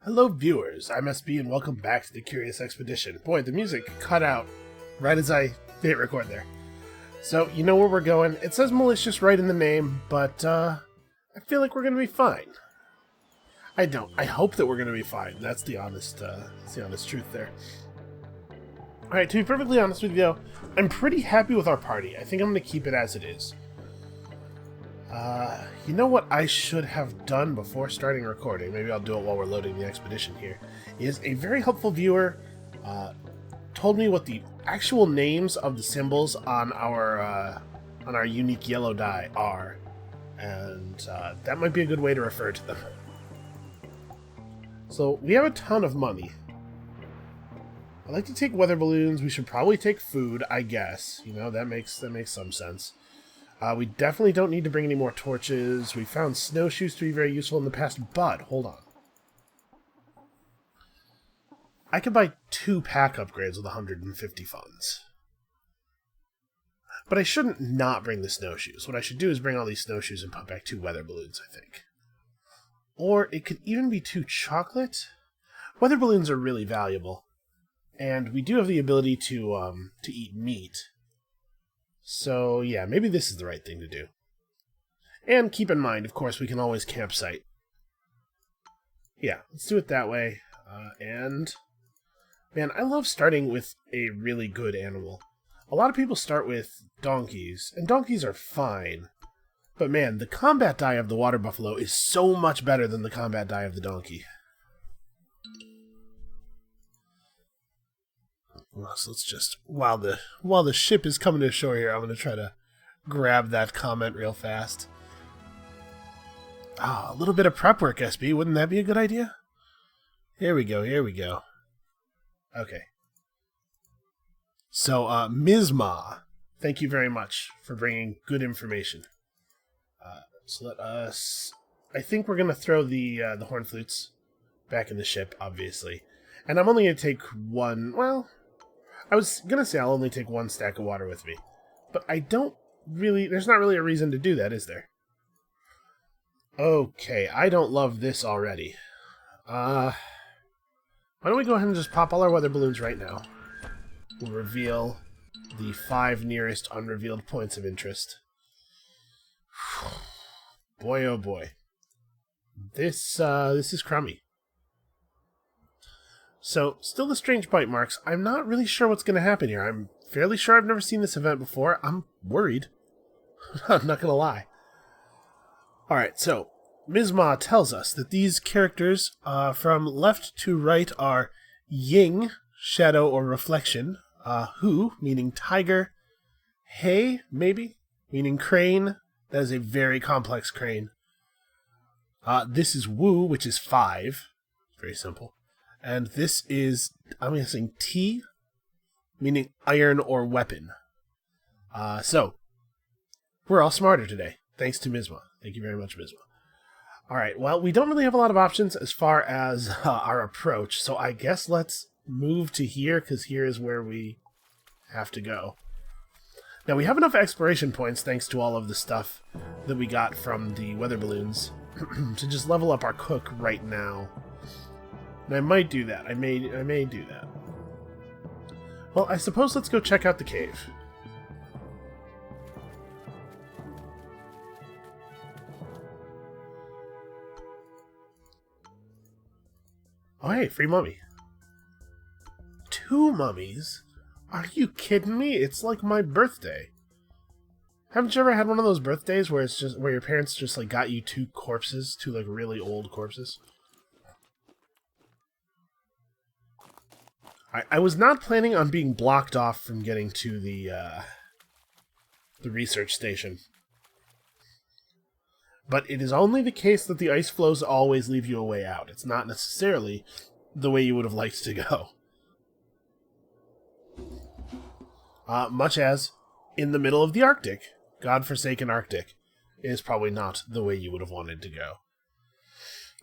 Hello viewers, I'm SB and welcome back to the Curious Expedition. Boy, the music cut out right as I hit record there. So, you know where we're going. It says malicious right in the name, but I feel like we're going to be fine. I don't. I hope that we're going to be fine. That's the honest truth there. Alright, to be perfectly honest with you, though, I'm pretty happy with our party. I think I'm going to keep it as it is. You know what I should have done before starting recording, maybe I'll do it while we're loading the expedition here, is a very helpful viewer told me what the actual names of the symbols on our unique yellow die are, and that might be a good way to refer to them. So, we have a ton of money. I'd like to take weather balloons, we should probably take food, I guess. You know, that makes some sense. We definitely don't need to bring any more torches. We found snowshoes to be very useful in the past, but, hold on. I could buy 2 pack upgrades with 150 funds. But I shouldn't not bring the snowshoes. What I should do is bring all these snowshoes and put back 2 weather balloons, I think. Or it could even be 2 chocolate. Weather balloons are really valuable. And we do have the ability to eat meat. So, yeah, maybe this is the right thing to do. And keep in mind, of course, we can always campsite. Yeah, let's do it that way. And, man, I love starting with a really good animal. A lot of people start with donkeys, and donkeys are fine. But, man, the combat die of the water buffalo is so much better than the combat die of the donkey. So let's just, while the ship is coming to shore here, I'm going to try to grab that comment real fast. Ah, a little bit of prep work, SB. Wouldn't that be a good idea? Here we go. Okay. So, Ms. Ma, thank you very much for bringing good information. So let us... I think we're going to throw the horn flutes back in the ship, obviously. And I'm only going to take one... Well, I was going to say I'll only take 1 stack of water with me. But I don't really... There's not really a reason to do that, is there? Okay, I don't love this already. Why don't we go ahead and just pop all our weather balloons right now. We'll reveal the 5 nearest unrevealed points of interest. Boy, oh boy. This is crummy. So, still the strange bite marks. I'm not really sure what's going to happen here. I'm fairly sure I've never seen this event before. I'm worried. I'm not going to lie. Alright, so, Ms. Ma tells us that these characters from left to right are Ying, shadow or reflection, Hu, meaning tiger, Hei, maybe, meaning crane. That is a very complex crane. This is Wu, which is 5. Very simple. And this is, I'm guessing, T, meaning iron or weapon. So, we're all smarter today, thanks to Mizma. Thank you very much, Mizma. Alright, well, we don't really have a lot of options as far as our approach, so I guess let's move to here, because here is where we have to go. Now, we have enough exploration points, thanks to all of the stuff that we got from the weather balloons, to just level up our cook right now. And I might do that. I may do that. Well, I suppose let's go check out the cave. Oh, hey, free mummy. 2 mummies? Are you kidding me? It's like my birthday. Haven't you ever had one of those birthdays where it's just where your parents just like got you 2 corpses, 2 like really old corpses? I was not planning on being blocked off from getting to the research station. But it is only the case that the ice flows always leave you a way out. It's not necessarily the way you would have liked to go. Much as in the middle of the Arctic, godforsaken Arctic, is probably not the way you would have wanted to go.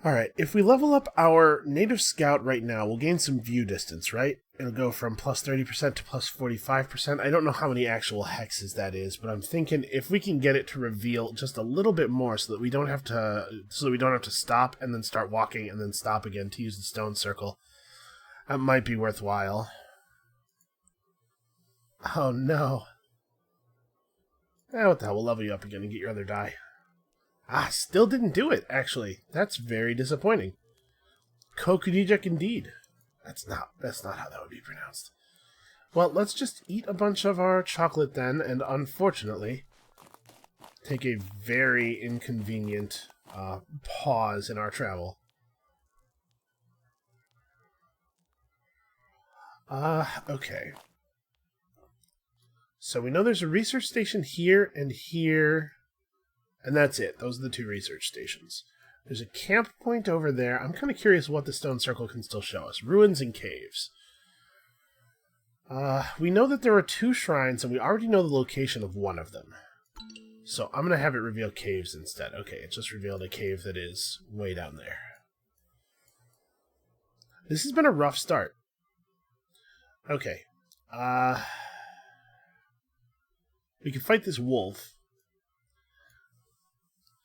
Alright, if we level up our native scout right now, we'll gain some view distance, right? It'll go from plus 30% to plus 45%. I don't know how many actual hexes that is, but I'm thinking if we can get it to reveal just a little bit more so that we don't have to stop and then start walking and then stop again to use the stone circle, that might be worthwhile. Oh no. What the hell, we'll level you up again and get your other die. Still didn't do it, actually. That's very disappointing. Crocodile indeed. That's not how that would be pronounced. Well, let's just eat a bunch of our chocolate then, and unfortunately, take a very inconvenient pause in our travel. Okay. So we know there's a research station here, and that's it. Those are the two research stations. There's a camp point over there. I'm kind of curious what the stone circle can still show us. Ruins and caves. We know that there are 2 shrines, and we already know the location of one of them. So I'm going to have it reveal caves instead. Okay, it just revealed a cave that is way down there. This has been a rough start. Okay. We can fight this wolf.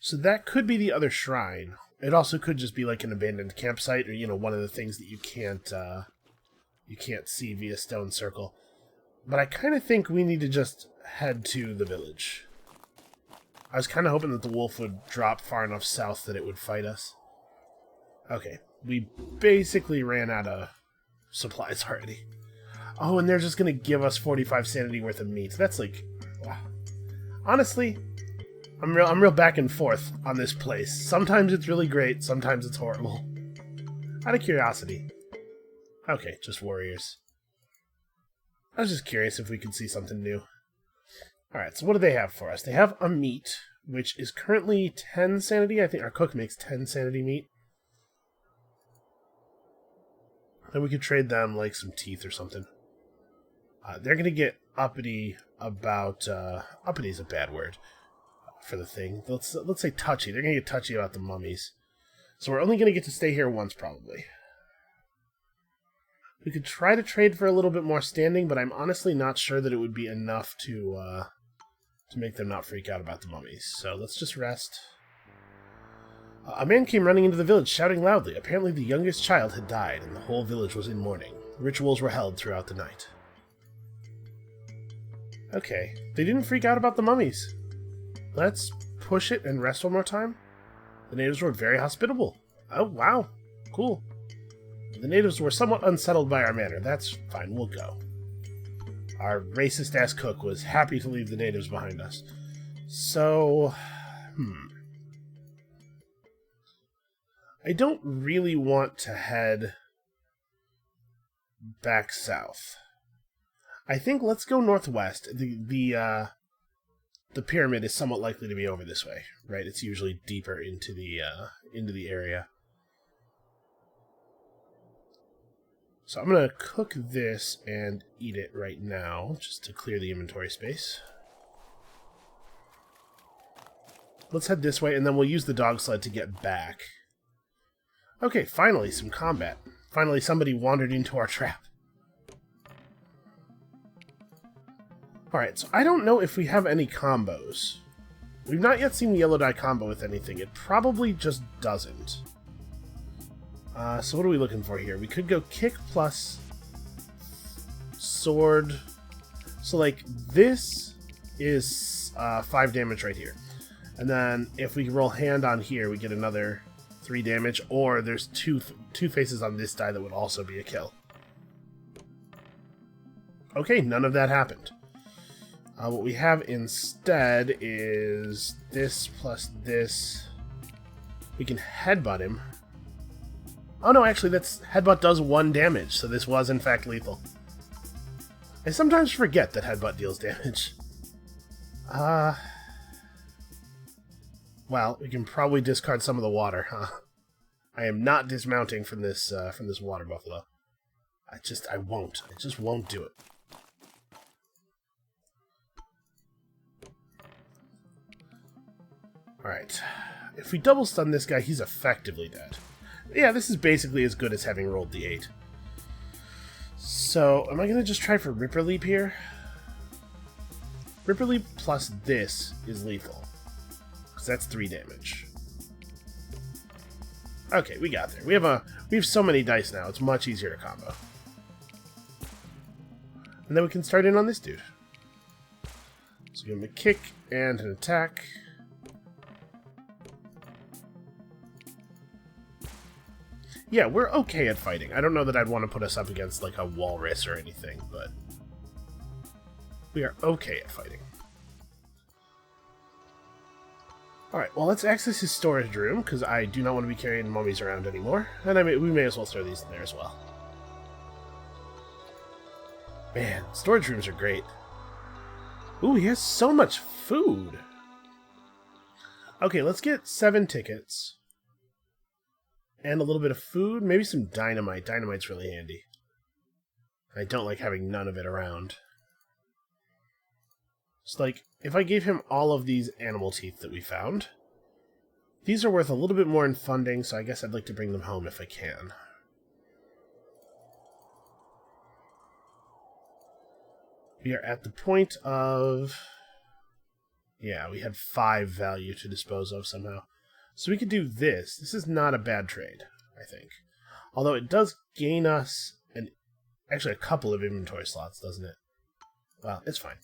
So that could be the other shrine. It also could just be like an abandoned campsite, or one of the things that you can't see via stone circle. But I kind of think we need to just head to the village. I was kind of hoping that the wolf would drop far enough south that it would fight us. Okay, we basically ran out of supplies already. Oh, and they're just going to give us 45 sanity worth of meat. That's like... wow. Honestly... I'm real back and forth on this place. Sometimes it's really great, sometimes it's horrible. Out of curiosity. Okay, just warriors. I was just curious if we could see something new. Alright, so what do they have for us? They have a meat, which is currently 10 sanity. I think our cook makes 10 sanity meat. Then we could trade them like some teeth or something. They're going to get uppity about... uppity is a bad word for the thing. Let's say touchy. They're going to get touchy about the mummies. So we're only going to get to stay here once, probably. We could try to trade for a little bit more standing, but I'm honestly not sure that it would be enough to make them not freak out about the mummies. So let's just rest. A man came running into the village, shouting loudly. Apparently the youngest child had died, and the whole village was in mourning. Rituals were held throughout the night. Okay, they didn't freak out about the mummies. Let's push it and rest one more time. The natives were very hospitable. Oh, wow. Cool. The natives were somewhat unsettled by our manner. That's fine, we'll go. Our racist-ass cook was happy to leave the natives behind us. So, I don't really want to head back south. I think let's go northwest. The pyramid is somewhat likely to be over this way, right? It's usually deeper into the area. So I'm going to cook this and eat it right now, just to clear the inventory space. Let's head this way, and then we'll use the dog sled to get back. Okay, finally, some combat. Finally, somebody wandered into our trap. Alright, so I don't know if we have any combos. We've not yet seen the yellow dye combo with anything. It probably just doesn't. So what are we looking for here? We could go kick plus sword. So, like, this is 5 damage right here. And then if we roll hand on here, we get another 3 damage. Or there's two faces on this die that would also be a kill. Okay, none of that happened. What we have instead is this plus this. We can headbutt him. Oh no, actually, headbutt does 1 damage, so this was in fact lethal. I sometimes forget that headbutt deals damage. Well, we can probably discard some of the water, huh? I am not dismounting from this water buffalo. I just won't do it. Alright. If we double stun this guy, he's effectively dead. Yeah, this is basically as good as having rolled the 8. So, am I going to just try for Ripper Leap here? Ripper Leap plus this is lethal. Because that's 3 damage. Okay, we got there. We have so many dice now, it's much easier to combo. And then we can start in on this dude. So give him a kick and an attack. Yeah, we're okay at fighting. I don't know that I'd want to put us up against like a walrus or anything, but we are okay at fighting. Alright, well let's access his storage room, because I do not want to be carrying mummies around anymore. And we may as well throw these in there as well. Man, storage rooms are great. Ooh, he has so much food! Okay, let's get 7 tickets. And a little bit of food, maybe some dynamite. Dynamite's really handy. I don't like having none of it around. It's like, if I gave him all of these animal teeth that we found, these are worth a little bit more in funding, so I guess I'd like to bring them home if I can. We are at the point of... yeah, we had 5 value to dispose of somehow. So we could do this. This is not a bad trade, I think. Although it does gain us actually a couple of inventory slots, doesn't it? Well, it's fine.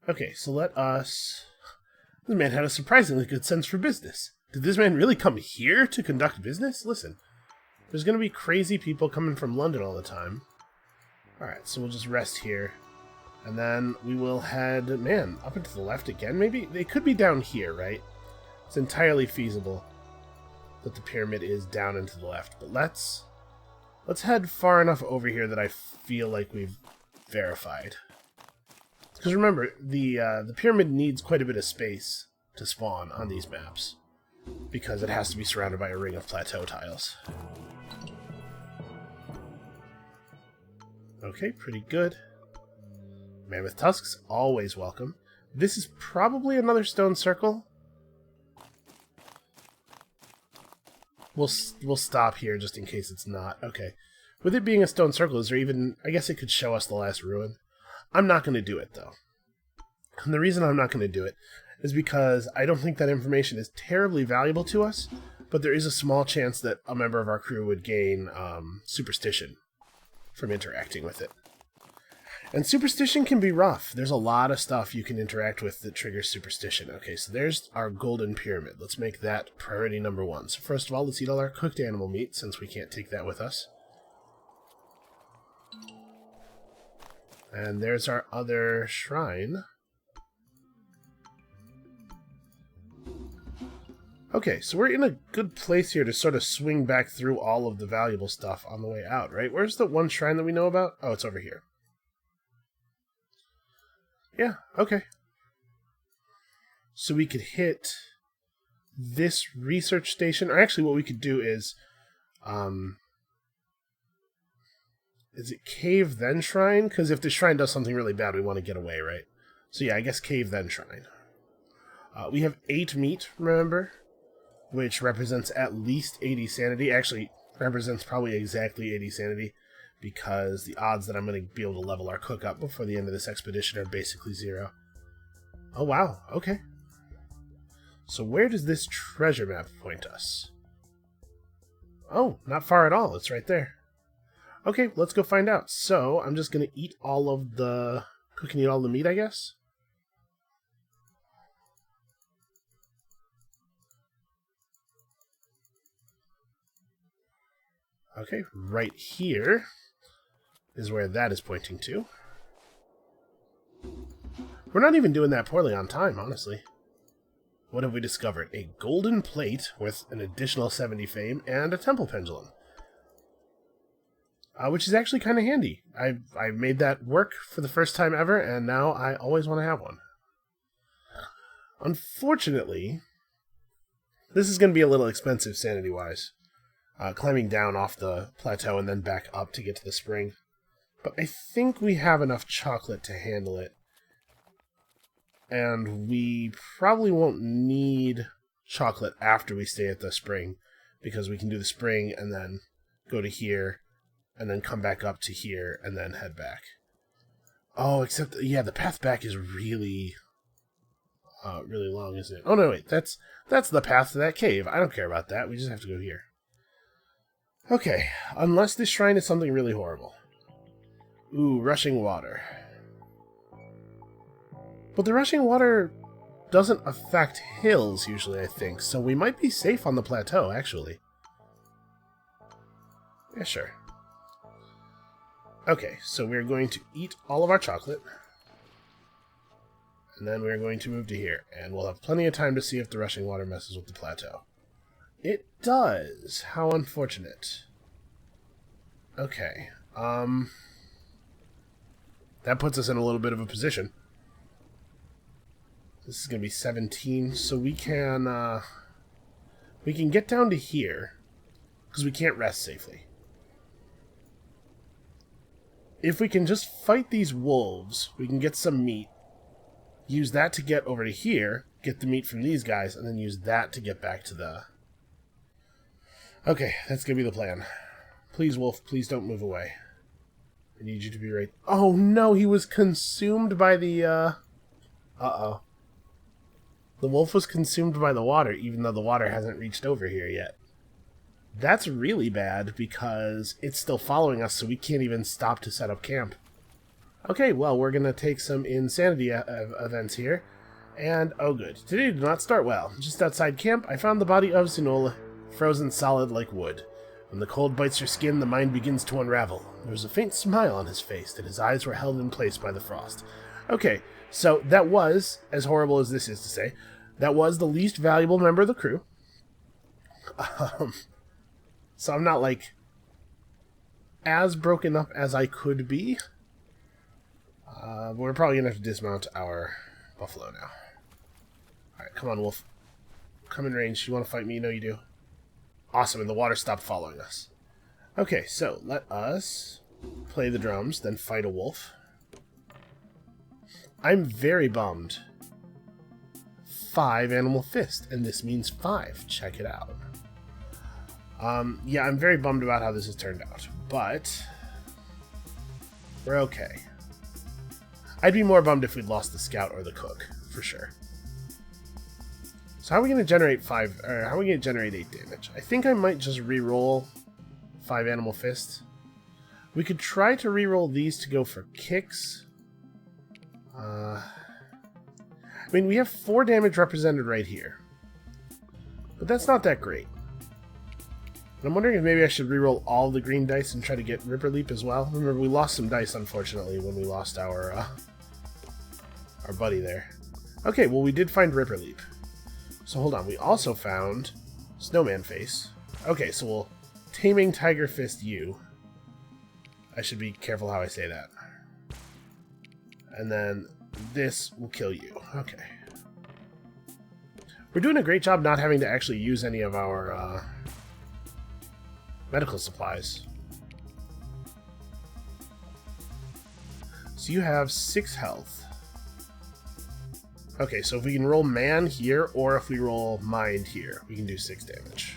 Okay, so let us... This man had a surprisingly good sense for business. Did this man really come here to conduct business? Listen, there's going to be crazy people coming from London all the time. Alright, so we'll just rest here. And then we will head, man, up into the left again, maybe? They could be down here, right? It's entirely feasible that the pyramid is down and to the left. But let's head far enough over here that I feel like we've verified. Because remember, the pyramid needs quite a bit of space to spawn on these maps, because it has to be surrounded by a ring of plateau tiles. Okay, pretty good. Mammoth tusks, always welcome. This is probably another stone circle. We'll stop here just in case it's not. Okay. With it being a stone circle, is there even... I guess it could show us the last ruin. I'm not going to do it, though. And the reason I'm not going to do it is because I don't think that information is terribly valuable to us, but there is a small chance that a member of our crew would gain superstition from interacting with it. And superstition can be rough. There's a lot of stuff you can interact with that triggers superstition. Okay, so there's our golden pyramid. Let's make that priority number 1. So first of all, let's eat all our cooked animal meat, since we can't take that with us. And there's our other shrine. Okay, so we're in a good place here to sort of swing back through all of the valuable stuff on the way out, right? Where's the one shrine that we know about? Oh, it's over here. Yeah, okay. So we could hit this research station, or actually what we could do is it cave then shrine? Because if the shrine does something really bad, we want to get away, right? So yeah, I guess cave then shrine. We have 8 meat, remember? Which represents at least 80 sanity. Actually, represents probably exactly 80 sanity, because the odds that I'm going to be able to level our cook up before the end of this expedition are basically 0. Oh wow, okay. So where does this treasure map point us? Oh, not far at all, it's right there. Okay, let's go find out. So, I'm just going to eat all of the... cook and eat all the meat, I guess? Okay, right here is where that is pointing to. We're not even doing that poorly on time, honestly. What have we discovered? A golden plate worth an additional 70 fame and a temple pendulum. Which is actually kind of handy. I made that work for the first time ever, and now I always want to have one. Unfortunately, this is going to be a little expensive sanity-wise. Climbing down off the plateau and then back up to get to the spring. But I think we have enough chocolate to handle it. And we probably won't need chocolate after we stay at the spring, because we can do the spring and then go to here and then come back up to here, and then head back. Oh, except, yeah, the path back is really, really long, isn't it? Oh, no, wait, that's the path to that cave. I don't care about that. We just have to go here. Okay, unless this shrine is something really horrible. Ooh, rushing water. But the rushing water doesn't affect hills, usually, I think, so we might be safe on the plateau, actually. Yeah, sure. Okay, so we're going to eat all of our chocolate. And then we're going to move to here, and we'll have plenty of time to see if the rushing water messes with the plateau. It does. How unfortunate. Okay. That puts us in a little bit of a position. This is going to be 17, so we can get down to here, because we can't rest safely. If we can just fight these wolves, we can get some meat, use that to get over to here, get the meat from these guys, and then use that to get back to the... Okay, that's going to be the plan. Please, wolf, please don't move away. I need you to be right... Oh, no, he was consumed by the, Uh-oh. The wolf was consumed by the water, even though the water hasn't reached over here yet. That's really bad, because it's still following us, so we can't even stop to set up camp. Okay, well, we're going to take some insanity events here. And, oh good, today did not start well. Just outside camp, I found the body of Zenola, frozen solid like wood. When the cold bites your skin, the mind begins to unravel. There was a faint smile on his face, and his eyes were held in place by the frost. Okay, so that was, as horrible as this is to say, that was the least valuable member of the crew. So I'm not, like, as broken up as I could be. We're probably going to have to dismount our buffalo now. Alright, come on, wolf. Come in range. You want to fight me? No, you do. Awesome, and the water stopped following us. Okay, so let us play the drums, then fight a wolf. I'm very bummed. 5 animal fist, and this means 5. Check it out. Yeah, I'm very bummed about how this has turned out, but we're okay. I'd be more bummed if we'd lost the scout or the cook, for sure. So how are we going to generate 5, or how are we going to generate 8 damage? I think I might just re-roll 5 animal fist. We could try to re-roll these to go for kicks. I mean, we have 4 damage represented right here, but that's not that great. I'm wondering if maybe I should reroll all the green dice and try to get Ripper Leap as well. Remember, we lost some dice, unfortunately, when we lost our buddy there. Okay, well, we did find Ripper Leap. So hold on, we also found Snowman Face. Okay, so we'll Taming Tiger Fist you. I should be careful how I say that. And then this will kill you. Okay. We're doing a great job not having to actually use any of our medical supplies. So you have 6 health. Okay, so if we can roll man here, or if we roll mind here, we can do 6 damage.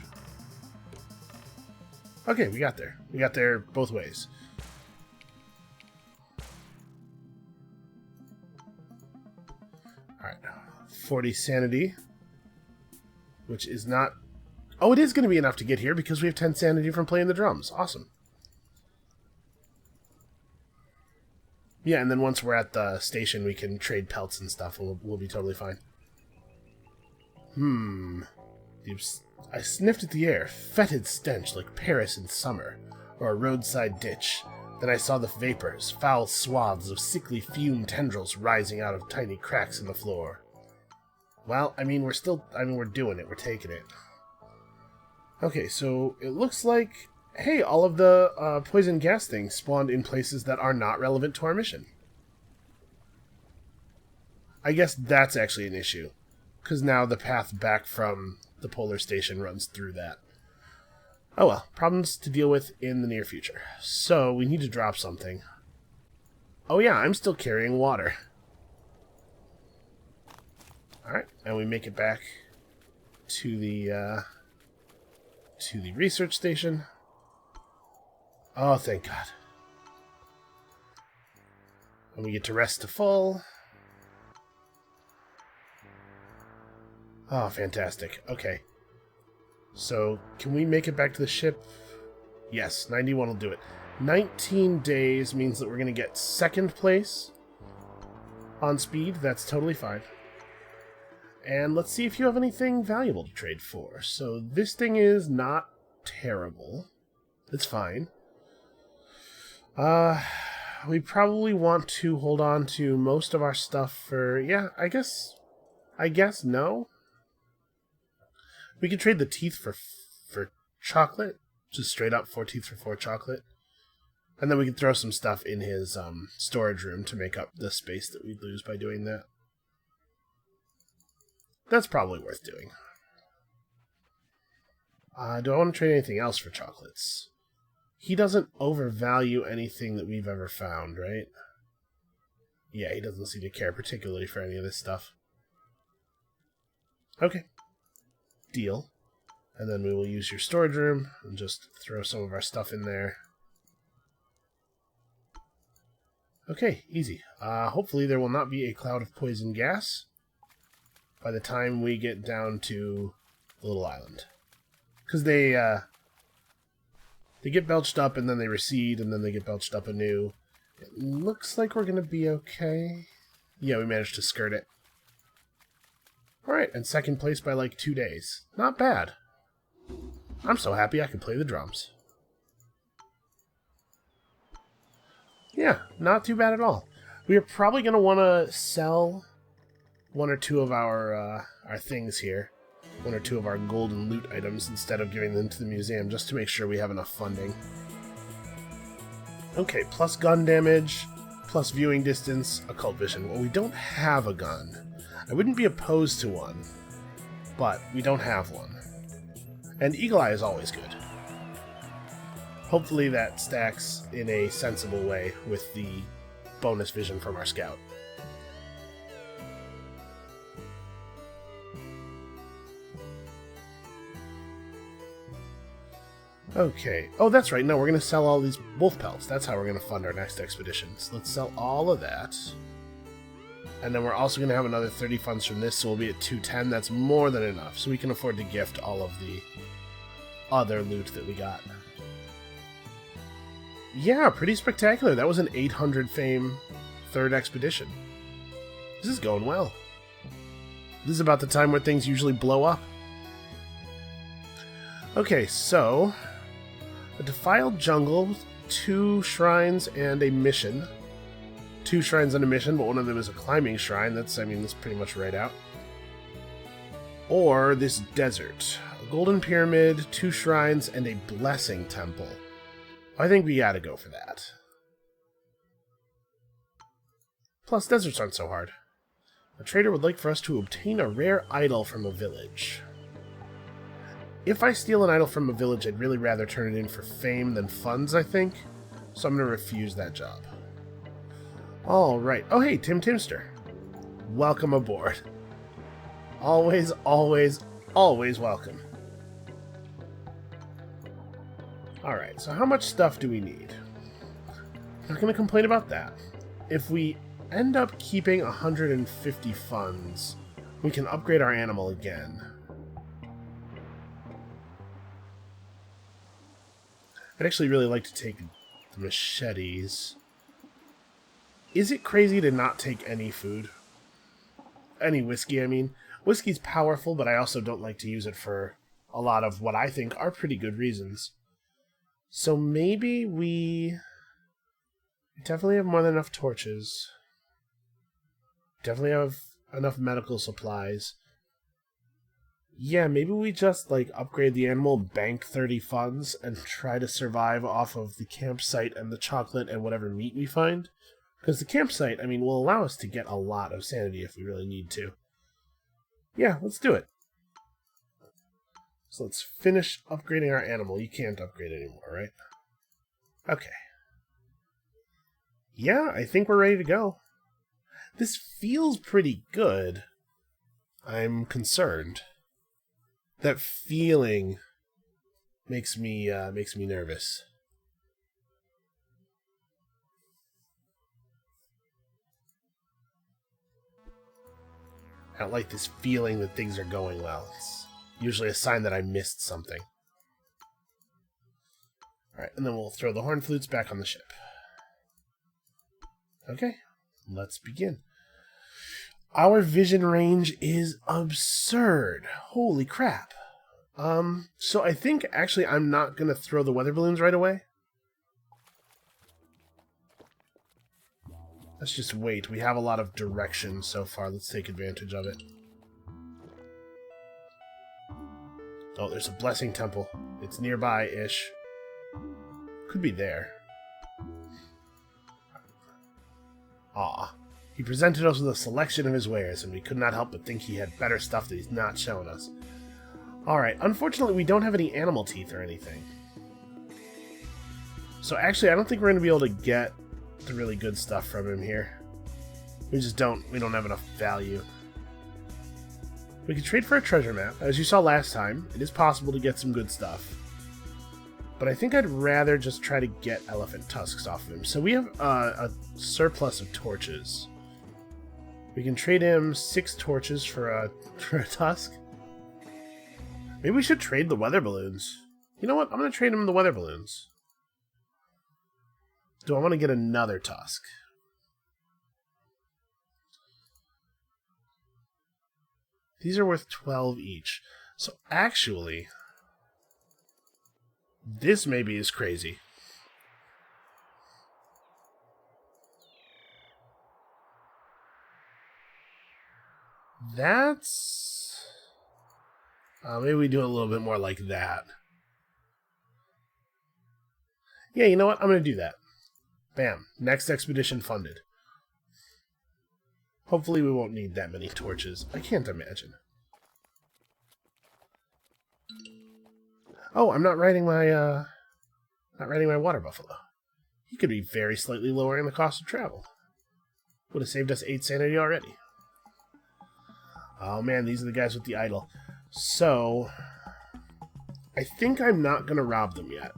Okay, we got there. We got there both ways. Alright, 40 sanity, which is not... Oh, it is going to be enough to get here because we have 10 sanity from playing the drums. Awesome. Yeah, and then once we're at the station, we can trade pelts and stuff, and we'll be totally fine. I sniffed at the air, fetid stench like Paris in summer, or a roadside ditch. Then I saw the vapors, foul swaths of sickly fume tendrils rising out of tiny cracks in the floor. Well, I mean, we're doing it. We're taking it. Okay, so it looks like, hey, all of the poison gas things spawned in places that are not relevant to our mission. I guess that's actually an issue, because now the path back from the polar station runs through that. Oh well, problems to deal with in the near future. So, we need to drop something. Oh yeah, I'm still carrying water. Alright, and we make it back to the research station. Oh, thank God. And we get to rest to full. Oh, fantastic. Okay. So, can we make it back to the ship? Yes, 91 will do it. 19 days means that we're going to get second place on speed. That's totally fine. And let's see if you have anything valuable to trade for. So, this thing is not terrible. It's fine. We probably want to hold on to most of our stuff for... Yeah, I guess no. We could trade the teeth for chocolate. Just straight up 4 teeth for 4 chocolate. And then we could throw some stuff in his storage room to make up the space that we'd lose by doing that. That's probably worth doing. Do I want to trade anything else for chocolates? He doesn't overvalue anything that we've ever found, right? Yeah, he doesn't seem to care particularly for any of this stuff. Okay. Deal. And then we will use your storage room and just throw some of our stuff in there. Okay, easy. Hopefully there will not be a cloud of poison gas by the time we get down to the little island. Because they get belched up and then they recede and then they get belched up anew. It looks like we're going to be okay. Yeah, we managed to skirt it. Alright, and second place by like 2 days. Not bad. I'm so happy I can play the drums. Yeah, not too bad at all. We are probably going to want to sell 1 or 2 of our things here. 1 or 2 of our golden loot items instead of giving them to the museum, just to make sure we have enough funding. Okay, plus gun damage, plus viewing distance, occult vision. Well, we don't have a gun. I wouldn't be opposed to one, but we don't have one. And Eagle Eye is always good. Hopefully that stacks in a sensible way with the bonus vision from our scout. Okay. Oh, that's right. No, we're going to sell all these wolf pelts. That's how we're going to fund our next expeditions. Let's sell all of that. And then we're also going to have another 30 funds from this, so we'll be at 210. That's more than enough, so we can afford to gift all of the other loot that we got. Yeah, pretty spectacular. That was an 800 fame 3rd expedition. This is going well. This is about the time where things usually blow up. Okay, so a defiled jungle, 2 shrines and a mission. 2 shrines and a mission, but one of them is a climbing shrine. That's pretty much right out. Or this desert. A golden pyramid, 2 shrines, and a blessing temple. I think we gotta go for that. Plus, deserts aren't so hard. A trader would like for us to obtain a rare idol from a village. If I steal an idol from a village, I'd really rather turn it in for fame than funds, I think. So I'm going to refuse that job. Alright. Oh, hey, Tim Timster. Welcome aboard. Always, always, always welcome. Alright, so how much stuff do we need? I'm not going to complain about that. If we end up keeping 150 funds, we can upgrade our animal again. I'd actually really like to take the machetes. Is it crazy to not take any food? Any whiskey, I mean. Whiskey's powerful, but I also don't like to use it for a lot of what I think are pretty good reasons. So maybe we definitely have more than enough torches. Definitely have enough medical supplies. Yeah, maybe we just, upgrade the animal, bank 30 funds, and try to survive off of the campsite and the chocolate and whatever meat we find. Because the campsite, will allow us to get a lot of sanity if we really need to. Yeah, let's do it. So let's finish upgrading our animal. You can't upgrade anymore, right? Okay. Yeah, I think we're ready to go. This feels pretty good. I'm concerned. That feeling makes me nervous. I don't like this feeling that things are going well. It's usually a sign that I missed something. Alright, and then we'll throw the horn flutes back on the ship. Okay, let's begin. Our vision range is absurd. Holy crap. So I think actually I'm not going to throw the weather balloons right away. Let's just wait. We have a lot of direction so far. Let's take advantage of it. Oh, there's a blessing temple. It's nearby-ish. Could be there. Aw. He presented us with a selection of his wares, and we could not help but think he had better stuff that he's not shown us. Alright, unfortunately we don't have any animal teeth or anything. So actually I don't think we're going to be able to get the really good stuff from him here. We don't have enough value. We can trade for a treasure map. As you saw last time, it is possible to get some good stuff. But I think I'd rather just try to get elephant tusks off of him. So we have a surplus of torches. We can trade him 6 torches for a tusk. Maybe we should trade the weather balloons. You know what? I'm going to trade him the weather balloons. Do I want to get another tusk? These are worth 12 each. So actually, this maybe is crazy. That's... maybe we do a little bit more like that. Yeah, you know what? I'm going to do that. Bam. Next expedition funded. Hopefully we won't need that many torches. I can't imagine. Oh, I'm not riding my water buffalo. He could be very slightly lowering the cost of travel. Would have saved us 8 sanity already. Oh man, these are the guys with the idol. So, I think I'm not going to rob them yet.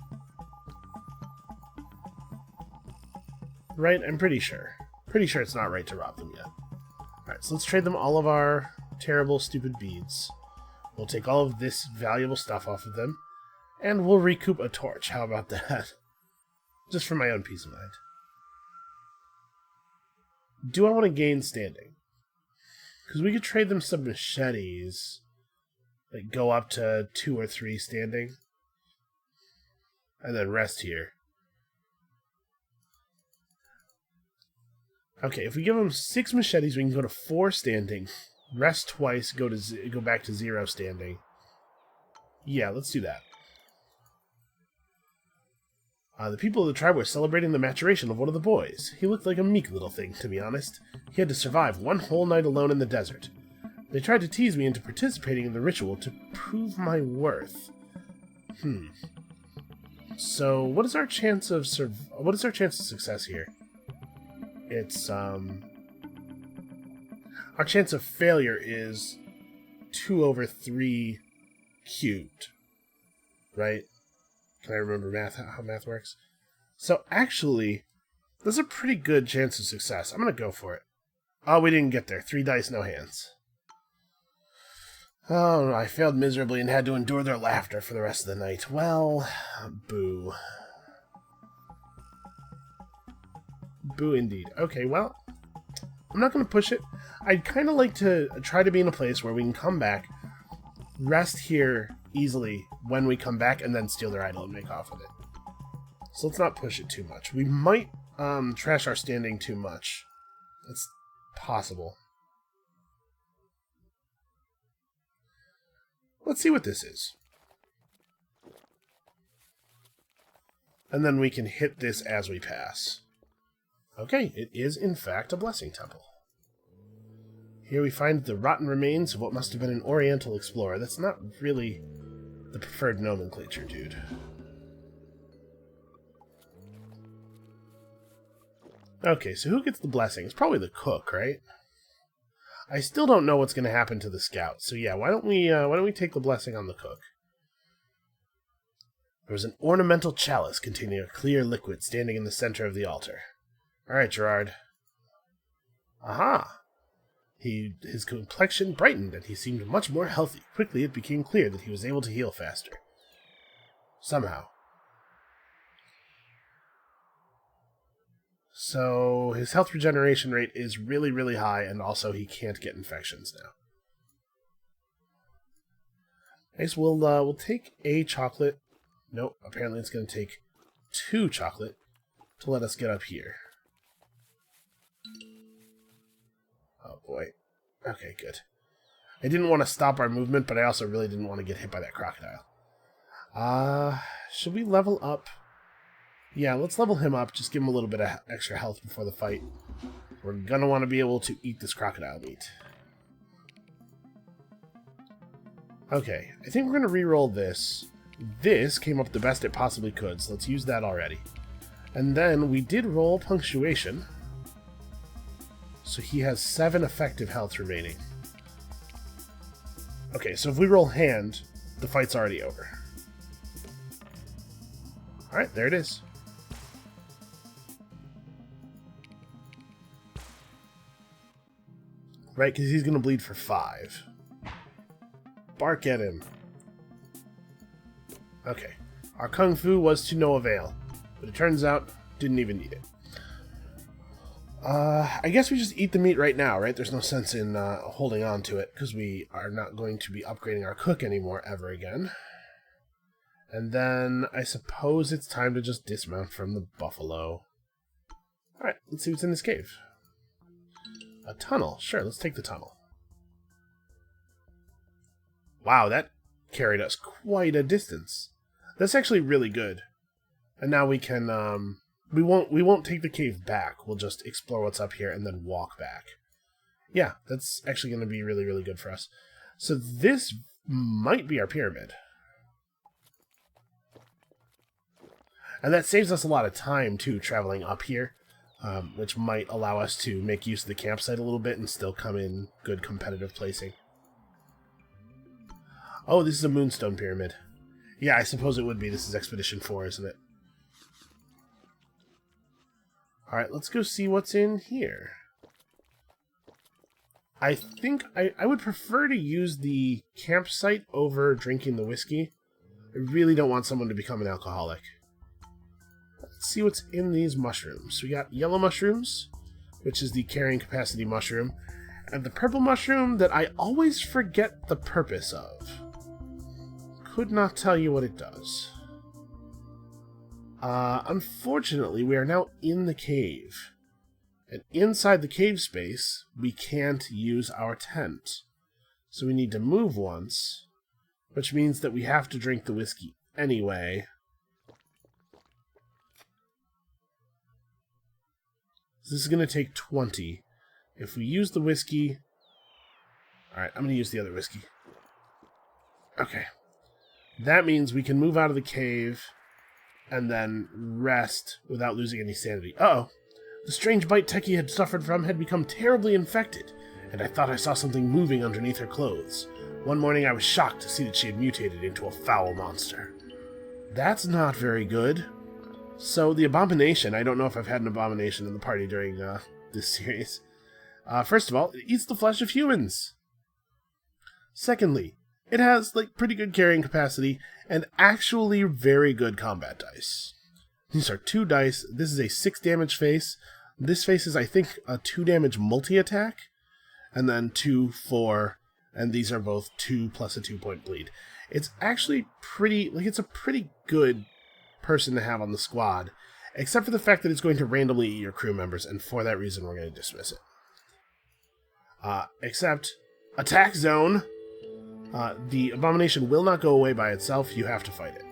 Right? I'm pretty sure. Pretty sure it's not right to rob them yet. Alright, so let's trade them all of our terrible, stupid beads. We'll take all of this valuable stuff off of them, and we'll recoup a torch. How about that? Just for my own peace of mind. Do I want to gain standing? Because we could trade them some machetes. Like, go up to 2 or 3 standing. And then rest here. Okay, if we give them 6 machetes, we can go to 4 standing. Rest twice, go back to 0 standing. Yeah, let's do that. The people of the tribe were celebrating the maturation of one of the boys. He looked like a meek little thing, to be honest. He had to survive 1 whole night alone in the desert. They tried to tease me into participating in the ritual to prove my worth. So, what is our chance of success here? It's our chance of failure is 2 over 3 cubed, right? Can I remember how math works? So actually, there's a pretty good chance of success. I'm gonna go for it. Oh, we didn't get there. 3 dice, no hands. Oh, I failed miserably and had to endure their laughter for the rest of the night. Well, boo. Boo indeed. Okay, well, I'm not going to push it. I'd kind of like to try to be in a place where we can come back, rest here easily when we come back, and then steal their idol and make off with it. So let's not push it too much. We might trash our standing too much. That's possible. Let's see what this is. And then we can hit this as we pass. Okay, it is in fact a blessing temple. Here we find the rotten remains of what must have been an Oriental explorer. That's not really the preferred nomenclature, dude. Okay, so who gets the blessing? It's probably the cook, right? I still don't know what's going to happen to the scout. So yeah, why don't we take the blessing on the cook? There was an ornamental chalice containing a clear liquid standing in the center of the altar. All right, Gerard. Aha! His complexion brightened, and he seemed much more healthy. Quickly, it became clear that he was able to heal faster. Somehow. So, his health regeneration rate is really, really high, and also he can't get infections now. I guess we'll take a chocolate. Nope, apparently it's going to take 2 chocolate to let us get up here. Oh boy. Okay, good. I didn't want to stop our movement, but I also really didn't want to get hit by that crocodile. Should we level up? Yeah, let's level him up. Just give him a little bit of extra health before the fight. We're gonna want to be able to eat this crocodile meat. Okay, I think we're gonna re-roll this. This came up the best it possibly could, so let's use that already. And then we did roll punctuation. So he has 7 effective health remaining. Okay, so if we roll hand, the fight's already over. Alright, there it is. Right, because he's going to bleed for 5. Bark at him. Okay. Our kung fu was to no avail. But it turns out, didn't even need it. I guess we just eat the meat right now, right? There's no sense in holding on to it, because we are not going to be upgrading our cook anymore ever again. And then I suppose it's time to just dismount from the buffalo. Alright, let's see what's in this cave. A tunnel. Sure, let's take the tunnel. Wow, that carried us quite a distance. That's actually really good. And now we can, we won't take the cave back. We'll just explore what's up here and then walk back. Yeah, that's actually going to be really, really good for us. So this might be our pyramid. And that saves us a lot of time, too, traveling up here, which might allow us to make use of the campsite a little bit and still come in good competitive placing. Oh, this is a moonstone pyramid. Yeah, I suppose it would be. This is Expedition 4, isn't it? Alright, let's go see what's in here. I think I would prefer to use the campsite over drinking the whiskey. I really don't want someone to become an alcoholic. Let's see what's in these mushrooms. We got yellow mushrooms, which is the carrying capacity mushroom, and the purple mushroom that I always forget the purpose of. Could not tell you what it does. Unfortunately, we are now in the cave. And inside the cave space, we can't use our tent. So we need to move once, which means that we have to drink the whiskey anyway. This is going to take 20. If we use the whiskey... Alright, I'm going to use the other whiskey. Okay. That means we can move out of the cave and then rest without losing any sanity. Uh-oh. The strange bite Techie had suffered from had become terribly infected, and I thought I saw something moving underneath her clothes. One morning I was shocked to see that she had mutated into a foul monster. That's not very good. So the abomination, I don't know if I've had an abomination in the party during this series. First of all, it eats the flesh of humans. Secondly, it has pretty good carrying capacity and actually very good combat dice. These are 2 dice. This is a 6 damage face. This face is, I think, a 2 damage multi-attack. And then 2, 4, and these are both 2 plus a 2-point bleed. It's actually pretty, it's a pretty good person to have on the squad, except for the fact that it's going to randomly eat your crew members, and for that reason we're going to dismiss it. Except, attack zone! The abomination will not go away by itself, you have to fight it.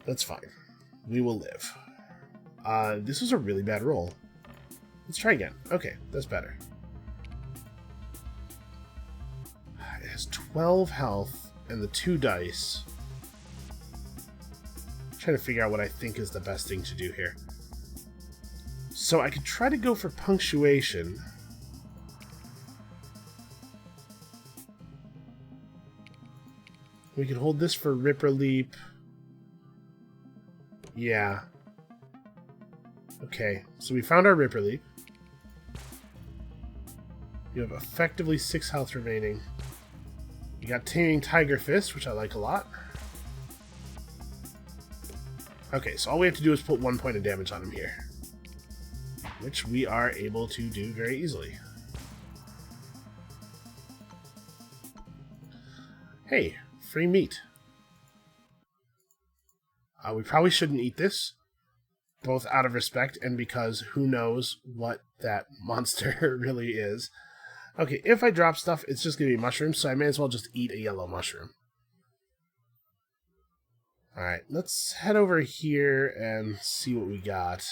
That's fine. We will live. This was a really bad roll. Let's try again. Okay, that's better. It has 12 health and the 2 dice. I'm trying to figure out what I think is the best thing to do here. So I could try to go for punctuation. We could hold this for Ripper Leap. Yeah. Okay, so we found our Ripper Leap. You have effectively 6 health remaining. You got Taming Tiger Fist, which I like a lot. Okay, so all we have to do is put 1 point of damage on him here, which we are able to do very easily. Hey, free meat. We probably shouldn't eat this, both out of respect and because who knows what that monster really is. Okay, if I drop stuff, it's just going to be mushrooms, so I may as well just eat a yellow mushroom. Alright, let's head over here and see what we got.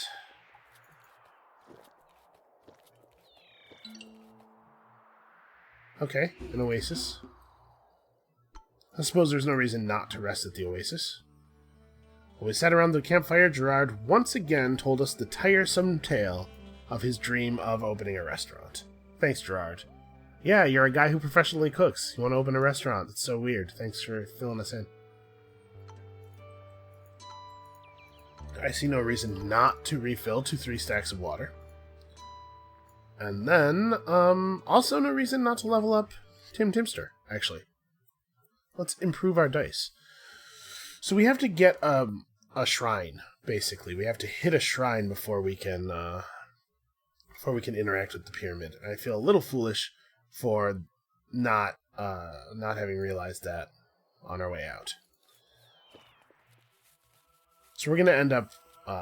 Okay, an oasis. I suppose there's no reason not to rest at the oasis. When we sat around the campfire, Gerard once again told us the tiresome tale of his dream of opening a restaurant. Thanks, Gerard. Yeah, you're a guy who professionally cooks. You want to open a restaurant. That's so weird. Thanks for filling us in. I see no reason not to refill to 3 stacks of water. And then, also no reason not to level up Tim Timster, actually. Let's improve our dice. So we have to get a shrine, basically. We have to hit a shrine before we can interact with the pyramid. And I feel a little foolish for not having realized that on our way out. So we're going to end up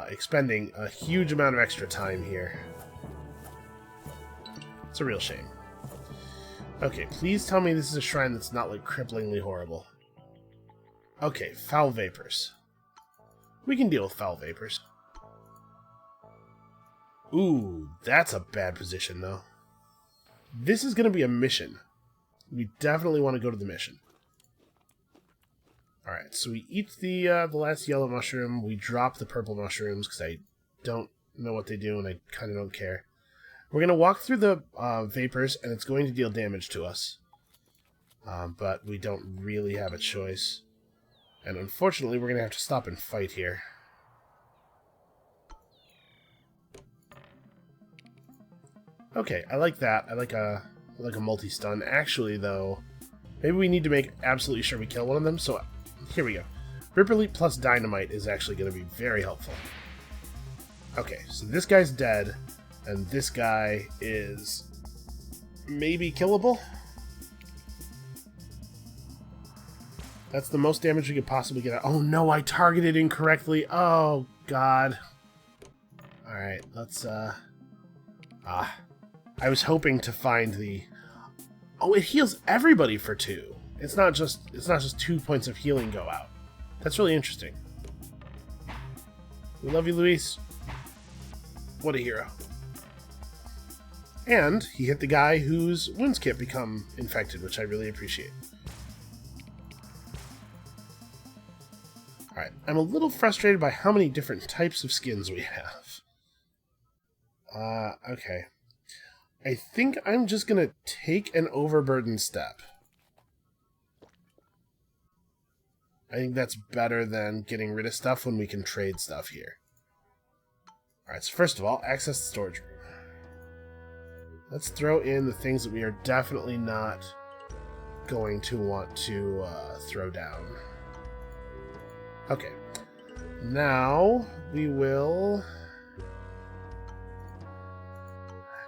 expending a huge amount of extra time here. It's a real shame. Okay, please tell me this is a shrine that's not, like, cripplingly horrible. Okay, foul vapors. We can deal with foul vapors. Ooh, that's a bad position, though. This is going to be a mission. We definitely want to go to the mission. Alright, so we eat the last yellow mushroom. We drop the purple mushrooms, because I don't know what they do, and I kind of don't care. We're going to walk through the vapors, and it's going to deal damage to us. But we don't really have a choice. And unfortunately, we're going to have to stop and fight here. Okay, I like that. I like a multi-stun. Actually, though, maybe we need to make absolutely sure we kill one of them. So here we go. Ripper Leap plus Dynamite is actually going to be very helpful. Okay, so this guy's dead, and this guy is maybe killable. That's the most damage we could possibly get out. Oh no, I targeted incorrectly. Oh god. Alright, let's I was hoping to find the... Oh, it heals everybody for 2. It's not just 2 points of healing go out. That's really interesting. We love you, Luis. What a hero. And he hit the guy whose wounds can't become infected, which I really appreciate. Alright, I'm a little frustrated by how many different types of skins we have. Okay. I think I'm just gonna take an overburdened step. I think that's better than getting rid of stuff when we can trade stuff here. Alright, so first of all, access the storage room. Let's throw in the things that we are definitely not going to want to throw down. Okay. Now, we will...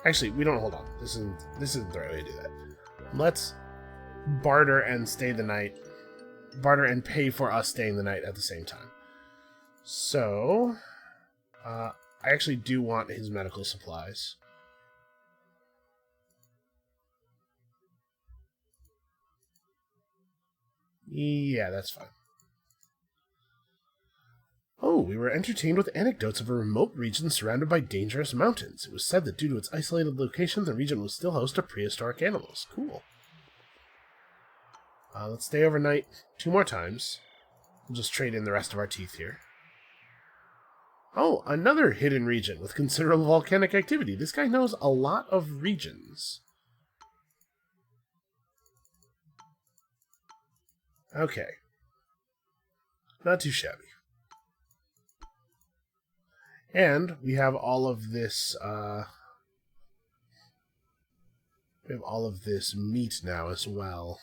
Actually, we don't... Hold on. This isn't the right way to do that. Let's barter and stay the night. Barter and pay for us staying the night at the same time. So... I actually do want his medical supplies. Yeah, that's fine. Oh, we were entertained with anecdotes of a remote region surrounded by dangerous mountains. It was said that due to its isolated location, the region was still host to prehistoric animals. Cool. Let's stay overnight 2 more times. We'll just trade in the rest of our teeth here. Oh, another hidden region with considerable volcanic activity. This guy knows a lot of regions. Okay. Not too shabby. And we have all of this, We have all of this meat now as well.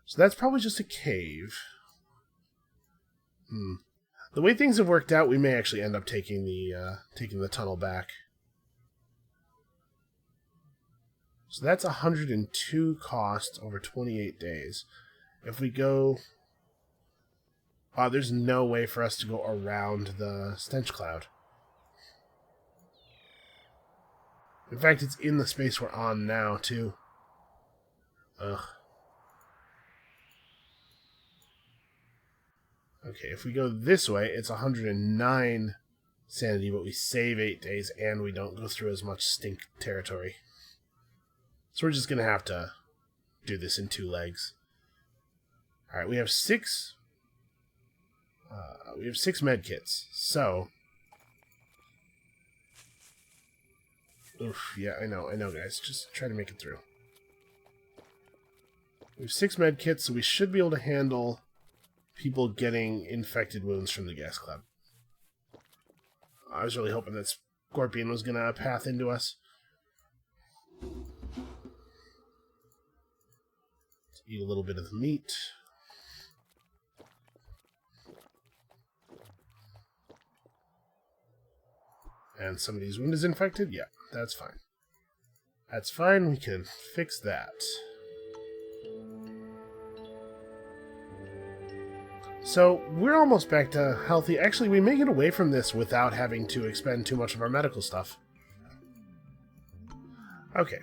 So that's probably just a cave. The way things have worked out, we may actually end up taking the tunnel back. So that's 102 cost over 28 days. If we go... there's no way for us to go around the stench cloud. In fact, it's in the space we're on now, too. Ugh. Okay, if we go this way, it's 109 sanity, but we save 8 days, and we don't go through as much stink territory. So we're just going to have to do this in 2 legs. Alright, we have 6... we have 6 med kits, so... Oof, yeah, I know, guys. Just try to make it through. We have 6 med kits, so we should be able to handle people getting infected wounds from the gas cloud. I was really hoping that Scorpion was going to path into us. Let's eat a little bit of the meat. And somebody's wound is infected? Yeah, that's fine. That's fine, we can fix that. So, we're almost back to healthy. Actually, we may get away from this without having to expend too much of our medical stuff. Okay.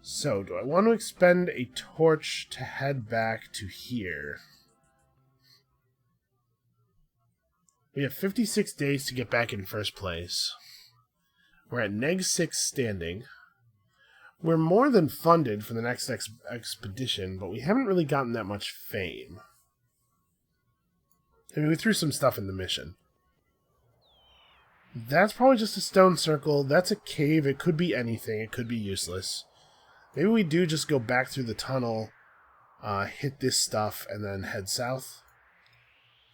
So, do I want to expend a torch to head back to here? We have 56 days to get back in first place. We're at -6 standing. We're more than funded for the next expedition, but we haven't really gotten that much fame. I mean, we threw some stuff in the mission. That's probably just a stone circle. That's a cave. It could be anything. It could be useless. Maybe we do just go back through the tunnel, hit this stuff, and then head south.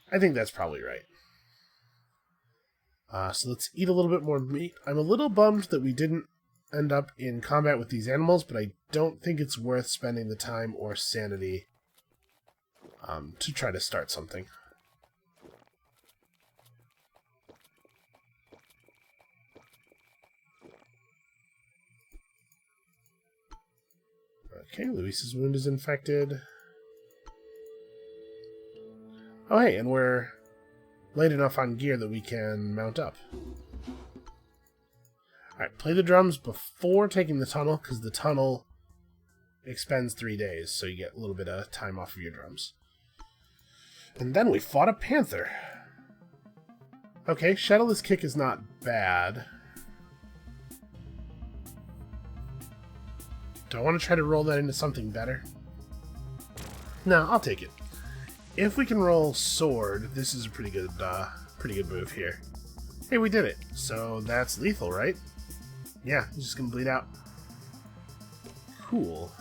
I think that's probably right. So let's eat a little bit more meat. I'm a little bummed that we didn't end up in combat with these animals, but I don't think it's worth spending the time or sanity to try to start something. Okay, Luis's wound is infected. Oh hey, and we're light enough on gear that we can mount up. Alright, play the drums before taking the tunnel, because the tunnel expends 3 days, so you get a little bit of time off of your drums. And then we fought a panther. Okay, Shadowless Kick is not bad. Do I want to try to roll that into something better? No, I'll take it. If we can roll Sword, this is a pretty good move here. Hey, we did it. So that's lethal, right? Yeah, he's just gonna bleed out. Cool.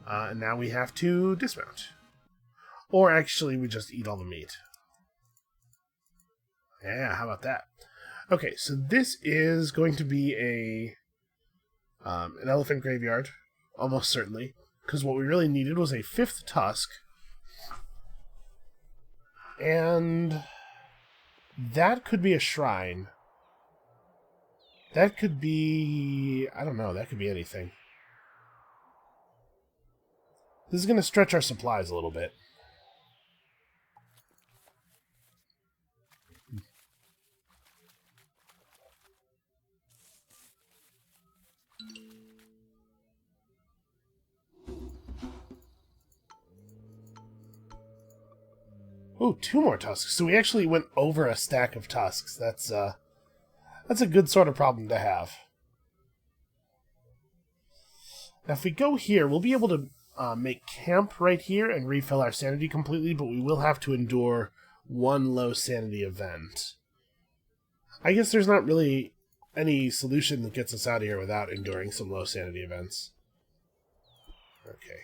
And now we have to dismount. Or actually, we just eat all the meat. Yeah, how about that? Okay, so this is going to be an elephant graveyard, almost certainly, because what we really needed was a 5th tusk, and that could be a shrine. That could be, I don't know, that could be anything. This is going to stretch our supplies a little bit. Oh, 2 more tusks. So we actually went over a stack of tusks. That's a good sort of problem to have. Now, if we go here, we'll be able to make camp right here and refill our sanity completely, but we will have to endure 1 low sanity event. I guess there's not really any solution that gets us out of here without enduring some low sanity events. Okay.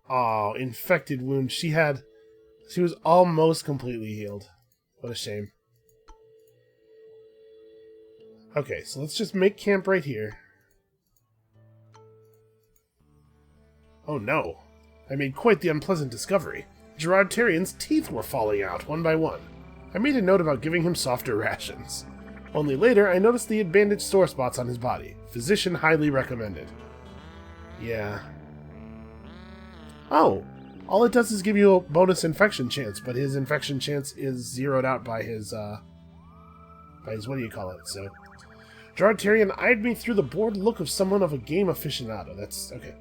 Oh, infected wound. She was almost completely healed. What a shame. Okay, so let's just make camp right here. Oh no. I made quite the unpleasant discovery. Gerard Tyrion's teeth were falling out, one by one. I made a note about giving him softer rations. Only later, I noticed he had bandaged sore spots on his body. Physician highly recommended. Yeah. Oh! All it does is give you a bonus infection chance, but his infection chance is zeroed out by his, what do you call it, so... Gerard Tyrion eyed me through the bored look of someone of a game aficionado. That's... okay.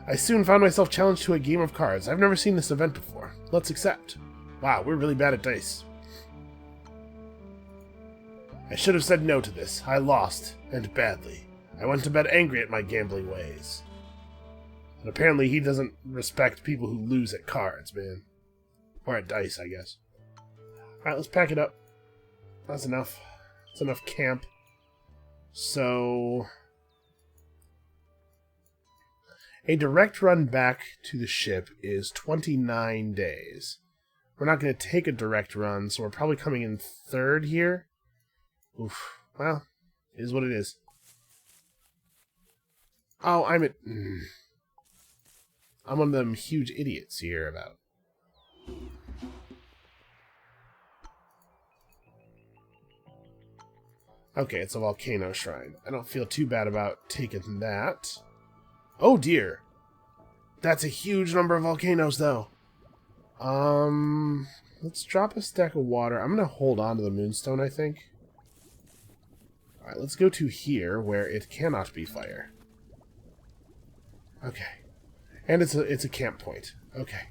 I soon found myself challenged to a game of cards. I've never seen this event before. Let's accept. Wow, we're really bad at dice. I should have said no to this. I lost, and badly. I went to bed angry at my gambling ways. And apparently he doesn't respect people who lose at cards, man. Or at dice, I guess. Alright, let's pack it up. That's enough. That's enough camp. So... a direct run back to the ship is 29 days. We're not going to take a direct run, so we're probably coming in third here. Oof. Well, it is what it is. Oh, I'm one of them huge idiots here about. Okay, it's a volcano shrine. I don't feel too bad about taking that. Oh dear. That's a huge number of volcanoes, though. Let's drop a stack of water. I'm going to hold on to the moonstone, I think. Alright, let's go to here, where it cannot be fire. Okay. And it's a camp point. Okay.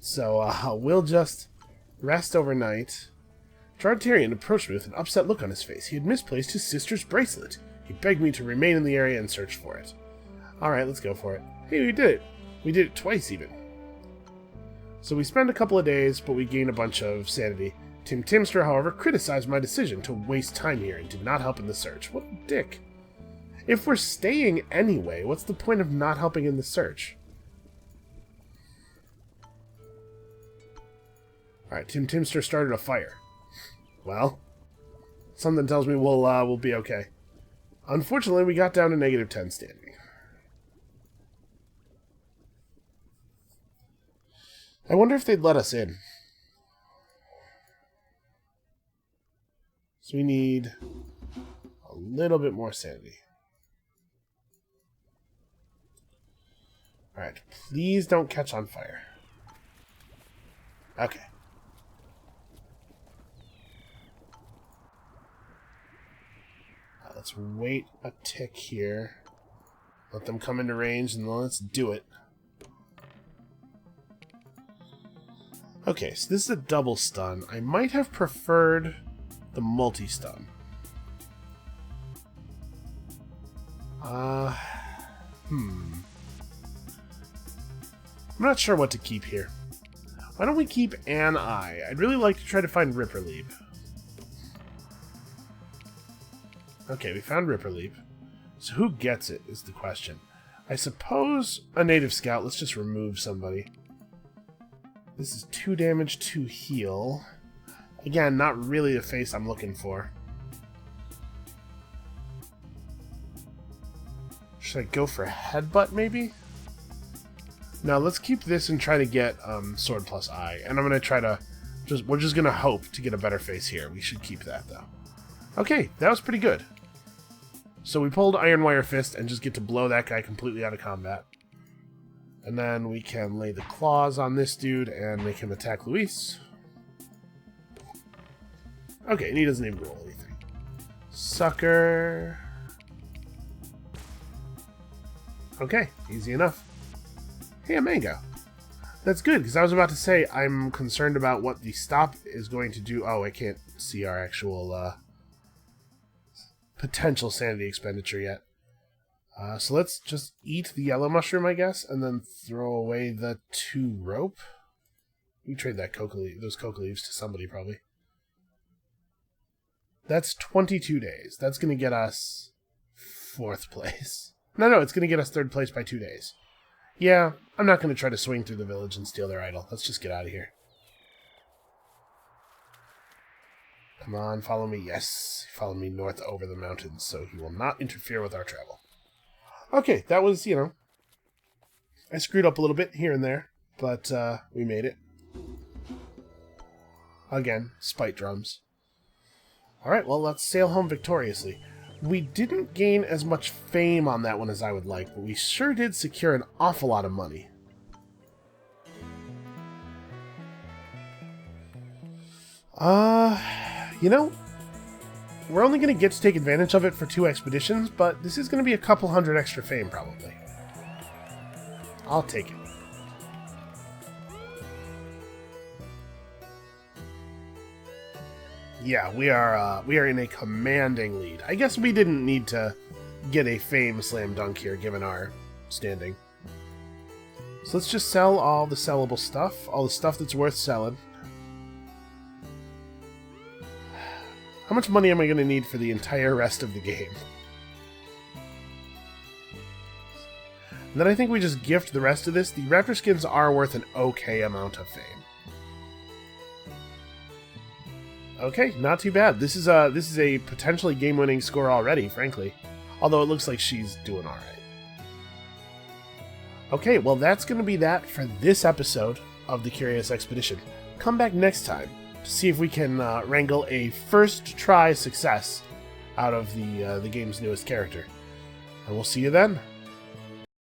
So, we'll just rest overnight. Gerard Tyrion approached me with an upset look on his face. He had misplaced his sister's bracelet. He begged me to remain in the area and search for it. Alright, let's go for it. Hey, we did it. We did it twice, even. So we spent a couple of days, but we gained a bunch of sanity. Tim Timster, however, criticized my decision to waste time here and did not help in the search. What a dick. If we're staying anyway, what's the point of not helping in the search? Alright, Tim Timster started a fire. Well, something tells me we'll be okay. Unfortunately, we got down to -10 standing. I wonder if they'd let us in. So we need a little bit more sanity. Alright, please don't catch on fire. Okay. Let's wait a tick here. Let them come into range and then let's do it. Okay, so this is a double stun. I might have preferred the multi-stun. I'm not sure what to keep here. Why don't we keep an eye? I'd really like to try to find Ripperleap. Okay, we found Ripperleap. So who gets it is the question. I suppose a native scout. Let's just remove somebody. This is 2 damage, 2 heal. Again, not really the face I'm looking for. Should I go for headbutt, maybe? No, let's keep this and try to get sword plus eye. And I'm going to try to... we're just going to hope to get a better face here. We should keep that, though. Okay, that was pretty good. So we pulled Iron Wire Fist and just get to blow that guy completely out of combat. And then we can lay the claws on this dude and make him attack Luis. Okay, and he doesn't even roll anything. Sucker. Okay, easy enough. Hey, a mango. That's good, because I was about to say I'm concerned about what the stop is going to do. Oh, I can't see our actual potential sanity expenditure yet. So let's just eat the yellow mushroom, I guess, and then throw away the 2 rope. We trade that those coca leaves to somebody, probably. That's 22 days. That's going to get us 4th place. No, it's going to get us 3rd place by 2 days. Yeah, I'm not going to try to swing through the village and steal their idol. Let's just get out of here. Come on, follow me. Yes, follow me north over the mountains, so he will not interfere with our travel. Okay, that was, I screwed up a little bit here and there, but we made it. Again, spite drums. Alright, well, let's sail home victoriously. We didn't gain as much fame on that one as I would like, but we sure did secure an awful lot of money. You know, we're only going to get to take advantage of it for 2 expeditions, but this is going to be a couple hundred extra fame, probably. I'll take it. Yeah, we are in a commanding lead. I guess we didn't need to get a fame slam dunk here, given our standing. So let's just sell all the sellable stuff, all the stuff that's worth selling. How much money am I going to need for the entire rest of the game? And then I think we just gift the rest of this. The raptor skins are worth an okay amount of fame. Okay, not too bad. This is a potentially game-winning score already, frankly. Although it looks like she's doing all right. Okay, well that's going to be that for this episode of the Curious Expedition. Come back next time to see if we can wrangle a first try success out of the game's newest character. And we'll see you then.